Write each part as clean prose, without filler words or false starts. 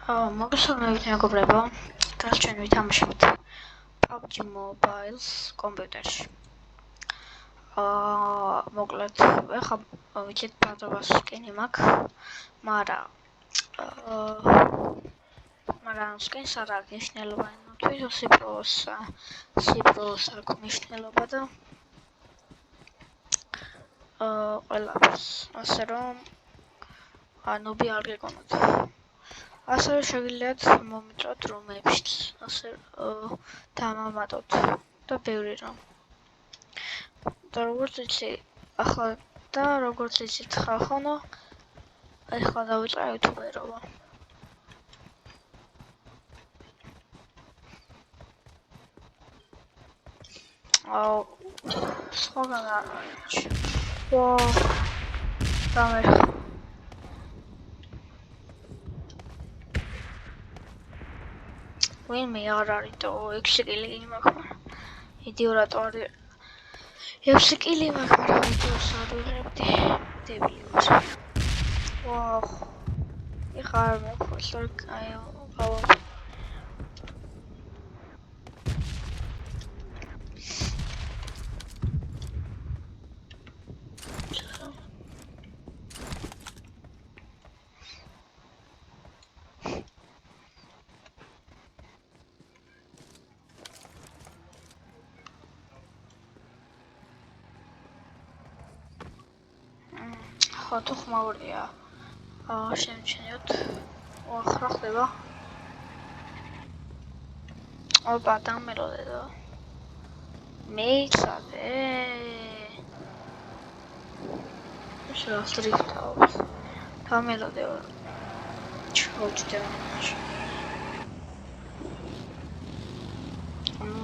მოგესალმებით მეგობრებო, დღეს ჩვენ ვითამაშებთ PUBG Mobiles კომპიუტერში. მოკლედ, ეხლა ვიცით ბაზარს სკინი მაქვს, მაგრამ სკინს არ აქვს მნიშვნელობა, თვითონ სიპროს აქვს მნიშვნელობა და ყველაფერს, ასე რომ ნუბი არ გეკონოთ. ასევე შეგიძლიათ მომიწვათ რომებშიც, ასე დამამატოთ და ბევრი რამ. და როგორც იცით ხალხო, ეხლა დავიწყე იუთუბერობა. სხვაგან არ არის. ვინმე არ არის და 6 კილი მაქვს. იდიოტ არ 6 კილი მაქვს, მაგრამ ვიდეოს არ ვიღებდი. დებილი ვარ. ეხლა არ მოხვალ, გავაბ. თუ ხმაურია შემჩნიოთ ახლა ხდება ოპა დამელოდე და მეიცადე შეასრიფტავს დამელოდე ჩოჭდე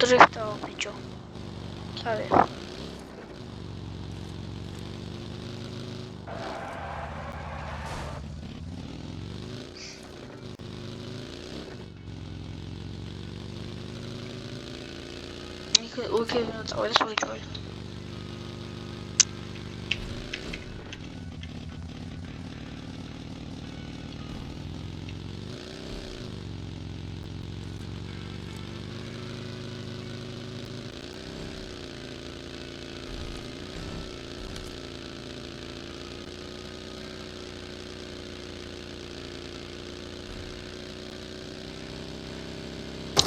დრიფტავ ბიჭო წავე Okay, that's always really joy.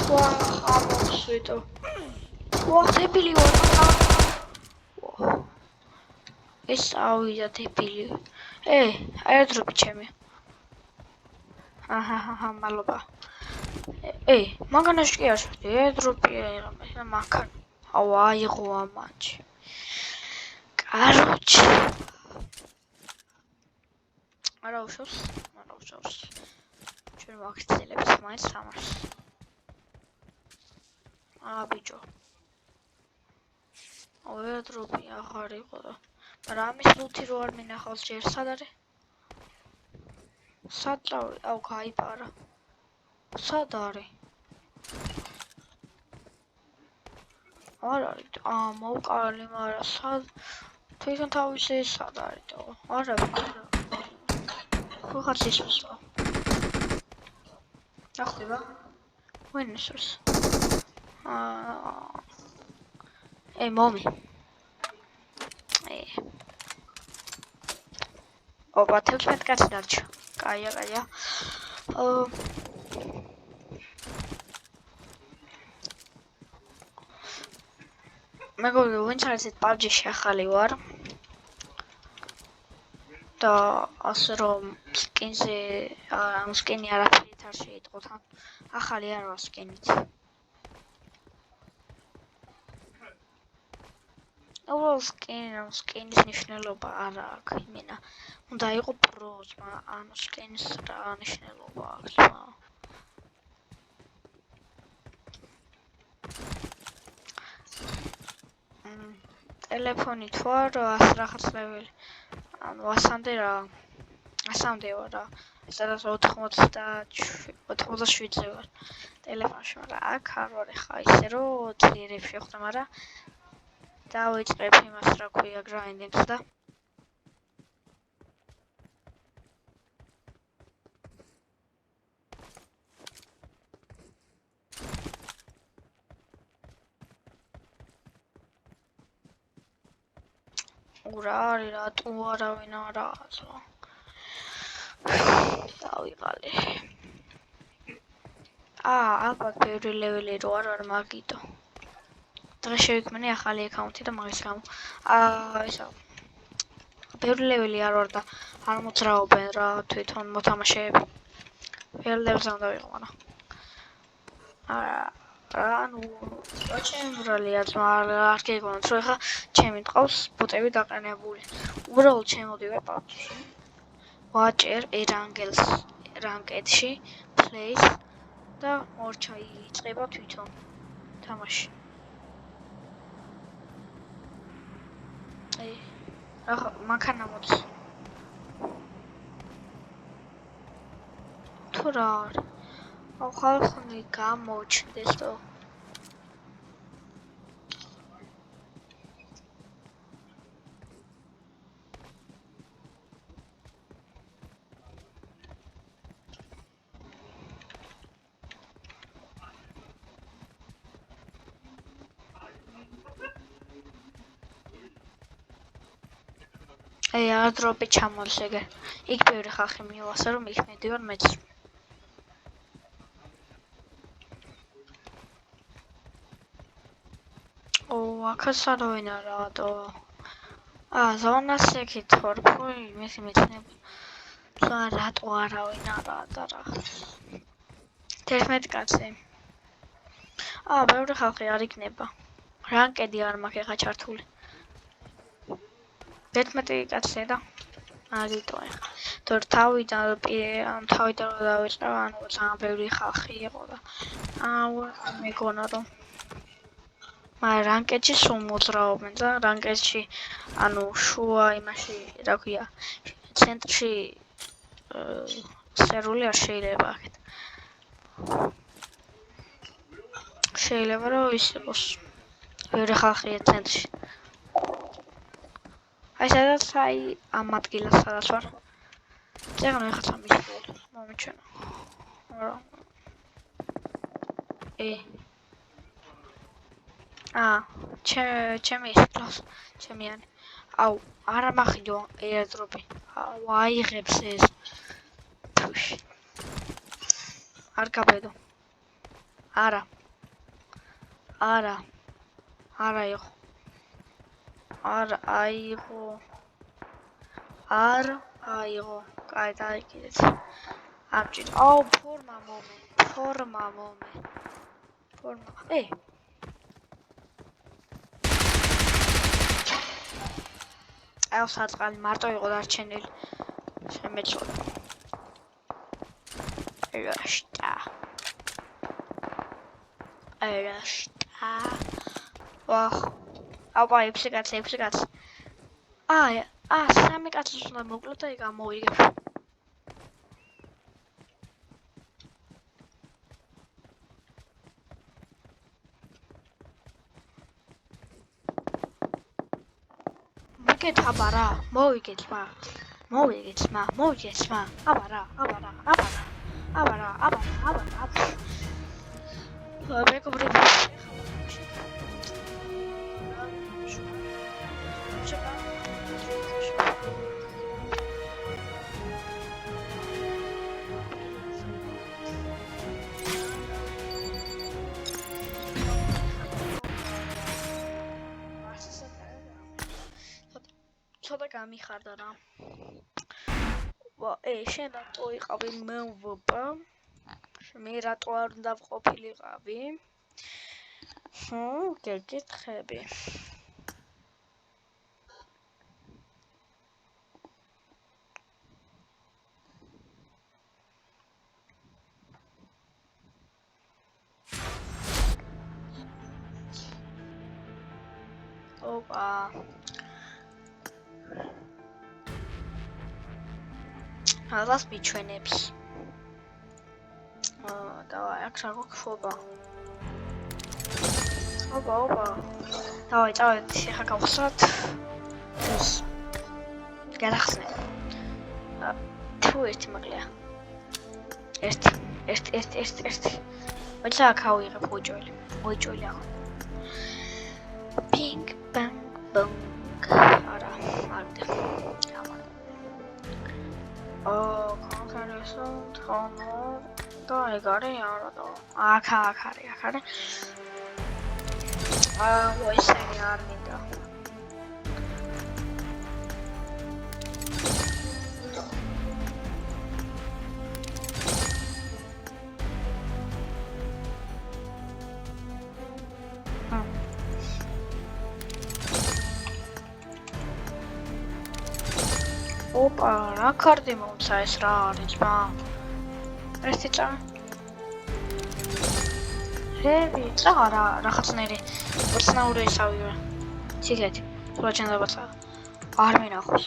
Wow, how sweet. დებილი ვარ. ეს ავიდა დებილი. აერდროპი ჩემი. აჰა, მადლობა. მაგანაში კი არ შედი, აერდროპია მე მაქან. აიღო ამაჩი. კაროჩე. არა უშავს. ჩვენ ვაქცელებს მაინც თამაშს. ბიჭო. აერდროპი აღარ იყო და მაგრამ ამის ლუთი რო არ მინახავს ჯერ სად არის? სად წავი? გაიპარა. სად არის? არ არის. მოვყალი, მაგრამ სად? თვითონ თავისი სად არის და? არა. ხო ხარ ისოსო. ახდება? ვინ ისოს? მომი. ოპა 11 კაცი დარჩა. კაია. მეგობრებო, ვინც არის PUBG-ში ახალი ვარ. და ასე რომ სკინზე სკინი არაფერი არ შეიტყოთ. ახალი არ ვარ სკინით. სკინის ნიშნულობა არ აქვს იმენა. უნდა იყო პროს, ანუ სკინის რა ნიშნულობა აქვს. ტელეფონით ვარ, რაღაც ლეველი. ანუ 100-მდე ვარ რა. სადაც 87-ზე ვარ ტელეფონში, მაგრამ აქ არ ვარ ხა ისე რომ ძლიერებს შეხვდა, მაგრამ დავიწყებ იმას რა ქვია გრაინდინგს და რა არის რატო არავინ არ აღაზო დავიღალე ალბათ ბევრი ლეველი რო არ მაგიტო დღეს შევიქმნი ახალი აკაუნთი და მაგის გამო ისა ბევრი ლეველი არ ვარ და არ მოძრაობენ რა თვითონ მოთამაშეები ვერ ლეველზე უნდა ვიყო მაგრამ ანუ ოჩემრალია ძმა არ გეგონოთ რომ ეხა ჩემი ტყავს ბოტები დაყენებული უბრალოდ შემოდივარ პაბჯში ვაჭერ ერანგელს რანკედში პლეის და მორჩა იწყება თვითონ თამაში ახლა მანქანა მოდის თუ რა არის ხალხი გამოჩნდეს და airdrop-ი ჩამოდის ეგ იქ ბევრი ხალხი მივასა რომ იქ მედივარ მეც აქაც არავინ არაა და ზონას ეკითხო რომ იმის მეცნება რატო არავინ არაა და რა 11 კაცი ბევრი ხალხი არ იქნება რანკედი არ მაქვს ეხა ჩართული 11 კაცია და არიტო ეხა თორ თავიდან რომ დავიწყე ანუ ძალიან ბევრი ხალხი იყო და მეგონა რომ მაგრამ რანკედში სულ მოძრაობენ და რანკედში ანუ შუა იმაში რა ქვია ცენტრში სერვერი არ შეიძლება აქეთ შეიძლება რომ ის იყოს ბევრი ხალხია ცენტრში სადაც ამ ადგილას სადაც ვარ წეგნო ეხა სამისული მომეჩვენა ჩემი ისკლავს ჩემიანი არა მახიდო airdrop-ი აიღებს ეს თუში არ გაბედო არა იყო არ აიღო კაი დაიგეთ ამჭირ ფორმა მომე საწყალი მარტო იყო დარჩენილი შემეწოდა რაშტა ვახ ეფსი კაცი სამი კაცი უნდა მოკლოთ და გამოვიგებ მოგეთ აბარა მოვიგეთ აბარა მეგობრები ცოტა გამიხარდა რა შენ რატო იყავი MVP მე რატო არ უნდა ვყოფილიყავი გეკითხები რას მიჩვენებს დავაი აქ რა გქობა დავაი წავედით ახლა გავხსნათ ეს გადახსნე თუ ერთი მაგლია ერთი მოიცა აქ ავიღებ მოიჭველი ახლა პინგ ბანგ ბონგ არა არის თქონო და ეგ არის არა და აქ არის ესენი არ მინდა ოპა, რა კარდი მომცა ეს რა არის ბა? ეს წა. რები, წა რაღაცნაირი. უცნაური ისავია. ციგეთ, პროჩენდაბაცა. არ მინახავს.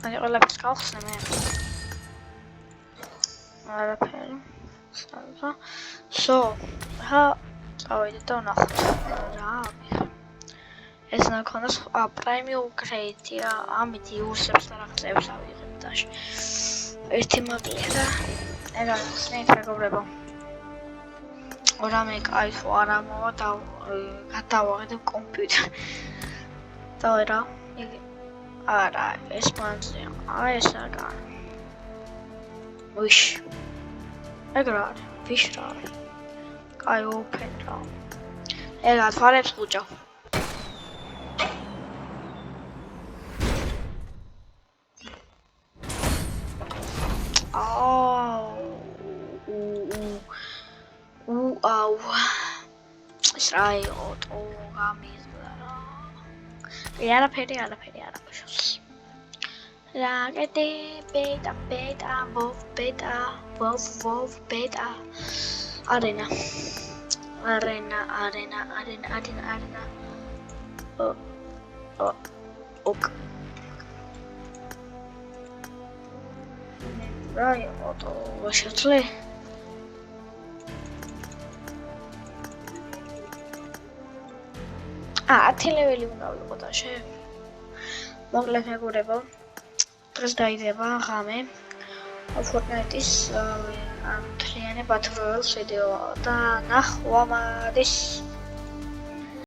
ანუ ყველაფერს გავხსნე მე. არაფერი. სანდა. რა წავიდეთ და ვნახოთ. რა ეს ნახონას პრემიუმ კრეიტია ამით იურსებს და რაღაცებს ავიღებ დაში ერთი მაგლია და ეგ არის ნეით მეგობრებო ორამე кайფო არა მოვა და გადავაღებ კომპიუტერ და რა იგი არა ეს მანძია ეს აგან ვიშ ეგ რა ვიშ რა კაი ოპენ რა ეგ ათვალებს ხუჭო Israel organizera. Era pere puxos. La gete beta wolf beta arena. Ok. Right, auto washatli. ათელეველი უნდა ვიყო და მოკლედ მეგობრებო დღეს დაიდება ღამე Fortnite-ის ამ მთლიანი Battle Royale ვიდეო და ნახვამდის